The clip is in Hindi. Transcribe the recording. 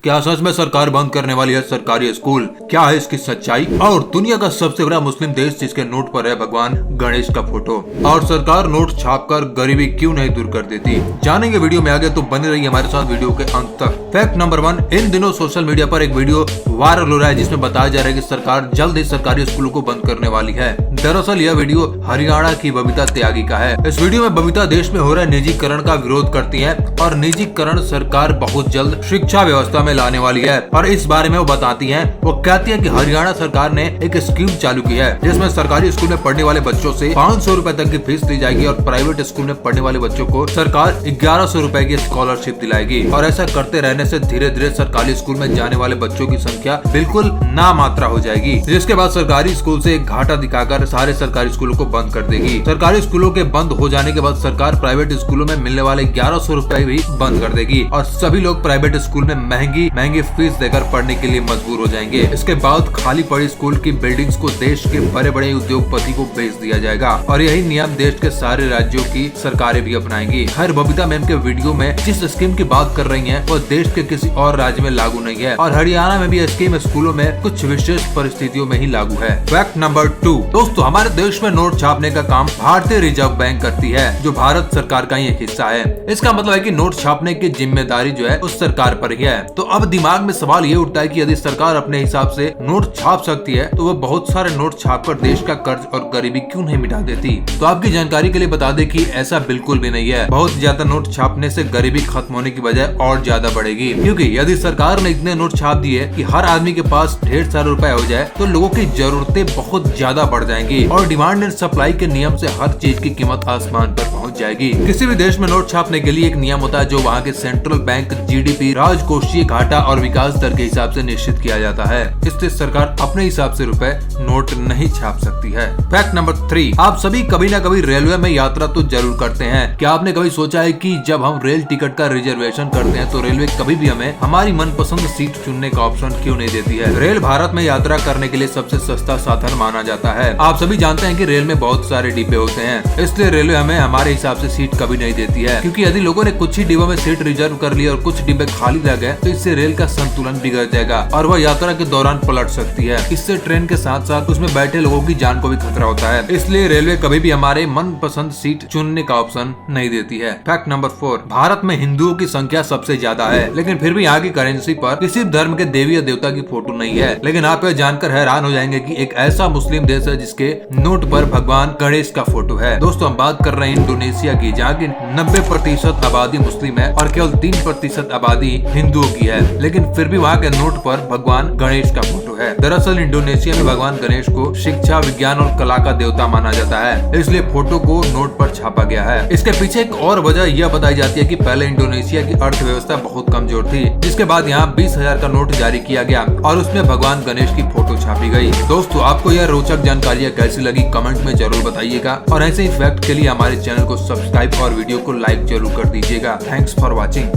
क्या सच में सरकार बंद करने वाली है सरकारी स्कूल? क्या है इसकी सच्चाई? और दुनिया का सबसे बड़ा मुस्लिम देश जिसके नोट पर है भगवान गणेश का फोटो, और सरकार नोट छापकर गरीबी क्यों नहीं दूर कर देती, जानेंगे वीडियो में आगे, तो बने रहिए हमारे साथ वीडियो के अंत तक। फैक्ट नंबर 1, इन दिनों सोशल मीडिया पर एक वीडियो वायरल हो रहा है जिसमें बताया जा रहा है कि सरकार जल्द ही सरकारी स्कूलों को बंद करने वाली है। दरअसल यह वीडियो हरियाणा की बबीता त्यागी का है। इस वीडियो में बबीता देश में हो रहे निजीकरण का विरोध करती है और निजीकरण सरकार बहुत जल्द शिक्षा व्यवस्था में लाने वाली है, और इस बारे में वो बताती हैं। वो कहती है कि हरियाणा सरकार ने एक स्कीम चालू की है जिसमें सरकारी स्कूल में पढ़ने वाले बच्चों से 500 रुपए तक की फीस दी जाएगी और प्राइवेट स्कूल में पढ़ने वाले बच्चों को सरकार 1100 रुपए की स्कॉलरशिप दिलाएगी। और ऐसा करते रहने से धीरे धीरे सरकारी स्कूल में जाने वाले बच्चों की संख्या बिल्कुल नामात्रा हो जाएगी, जिसके बाद सरकारी स्कूल से एक घाटा दिखाकर सारे सरकारी स्कूलों को बंद कर देगी। सरकारी स्कूलों के बंद हो जाने के बाद सरकार प्राइवेट स्कूलों में मिलने वाले 1100 रुपए भी बंद कर देगी और सभी लोग प्राइवेट स्कूल में महंगी फीस देकर पढ़ने के लिए मजबूर हो जाएंगे। इसके बाद खाली पड़ी स्कूल की बिल्डिंग्स को देश के बड़े बड़े उद्योगपति को बेच दिया जाएगा और यही नियम देश के सारे राज्यों की सरकारें भी अपनाएंगी। खैर, बबीता मैम के वीडियो में जिस स्कीम की बात कर रही हैं वो देश के किसी और राज्य में लागू नहीं है, और हरियाणा में भी यह स्कीम स्कूलों में कुछ विशेष परिस्थितियों में ही लागू है। फैक्ट नंबर 2, दोस्तों, हमारे देश में नोट छापने का काम भारतीय रिजर्व बैंक करती है, जो भारत सरकार का ही एक हिस्सा है। इसका मतलब है कि नोट छापने की जिम्मेदारी जो है उस सरकार पर ही है। तो अब दिमाग में सवाल ये उठता है कि यदि सरकार अपने हिसाब से नोट छाप सकती है तो वह बहुत सारे नोट छापकर देश का कर्ज और गरीबी क्यों नहीं मिटा देती? तो आपकी जानकारी के लिए बता दें कि ऐसा बिल्कुल भी नहीं है। बहुत ज्यादा नोट छापने से गरीबी खत्म होने की बजाय और ज्यादा बढ़ेगी, क्योंकि यदि सरकार ने इतने नोट छाप दिए कि हर आदमी के पास ढेर सारे रुपए हो जाए तो लोगों की जरूरतें बहुत ज्यादा बढ़ जाएंगी और डिमांड एंड सप्लाई के नियम से हर चीज की कीमत आसमान पर पहुंच जाएगी। किसी भी देश में नोट छापने के लिए एक नियम होता है जो वहाँ के सेंट्रल बैंक जीडीपी, राजकोषीय घाटा और विकास दर के हिसाब से निश्चित किया जाता है। इसलिए सरकार अपने हिसाब से रुपए नोट नहीं छाप सकती है। फैक्ट नंबर 3, आप सभी कभी ना कभी रेलवे में यात्रा तो जरूर करते हैं। क्या आपने कभी सोचा है कि जब हम रेल टिकट का रिजर्वेशन करते हैं तो रेलवे कभी भी हमें हमारी मनपसंद सीट चुनने का ऑप्शन क्यों नहीं देती है? रेल भारत में यात्रा करने के लिए सबसे सस्ता साधन माना जाता है। आप सभी जानते हैं कि रेल में बहुत सारे डिब्बे होते हैं, इसलिए रेलवे हमें हमारे हिसाब से सीट कभी नहीं देती है, क्योंकि यदि लोगों ने कुछ ही डिब्बों में सीट रिजर्व कर ली और कुछ डिब्बे खाली रह गए तो इससे रेल का संतुलन बिगड़ जाएगा और वह यात्रा के दौरान पलट सकती है। इससे ट्रेन के साथ साथ उसमें बैठे लोगों की जान को भी खतरा होता है। इसलिए रेलवे कभी भी हमारे मनपसंद सीट चुनने का ऑप्शन नहीं देती है। फैक्ट नंबर 4, भारत में हिंदुओं की संख्या सबसे ज्यादा है, लेकिन फिर भी यहाँ की करेंसी पर किसी धर्म के देवी या देवता की फोटो नहीं है। लेकिन आप यह जानकर हैरान हो जाएंगे कि एक ऐसा मुस्लिम देश है जिसके नोट पर भगवान गणेश का फोटो है। दोस्तों, हम बात कर रहे हैं इंडोनेशिया की, जहाँ की 90% आबादी मुस्लिम है और केवल 3% आबादी हिंदुओं की है, लेकिन फिर भी वहाँ के नोट पर भगवान गणेश का फोटो है। दरअसल इंडोनेशिया में भगवान गणेश को शिक्षा, विज्ञान और कला का देवता माना जाता है, इसलिए फोटो को नोट पर छापा गया है। इसके पीछे एक और वजह यह बताई जाती है कि पहले इंडोनेशिया की अर्थव्यवस्था बहुत कमजोर थी, जिसके बाद यहाँ 20,000 का नोट जारी किया गया और उसमें भगवान गणेश की फोटो छापी गई। दोस्तों, आपको यह रोचक जानकारियाँ कैसी लगी कमेंट में जरूर बताइएगा, और ऐसे ही फैक्ट के लिए हमारे चैनल को सब्सक्राइब और वीडियो को लाइक जरूर कर दीजिएगा। Thanks for watching.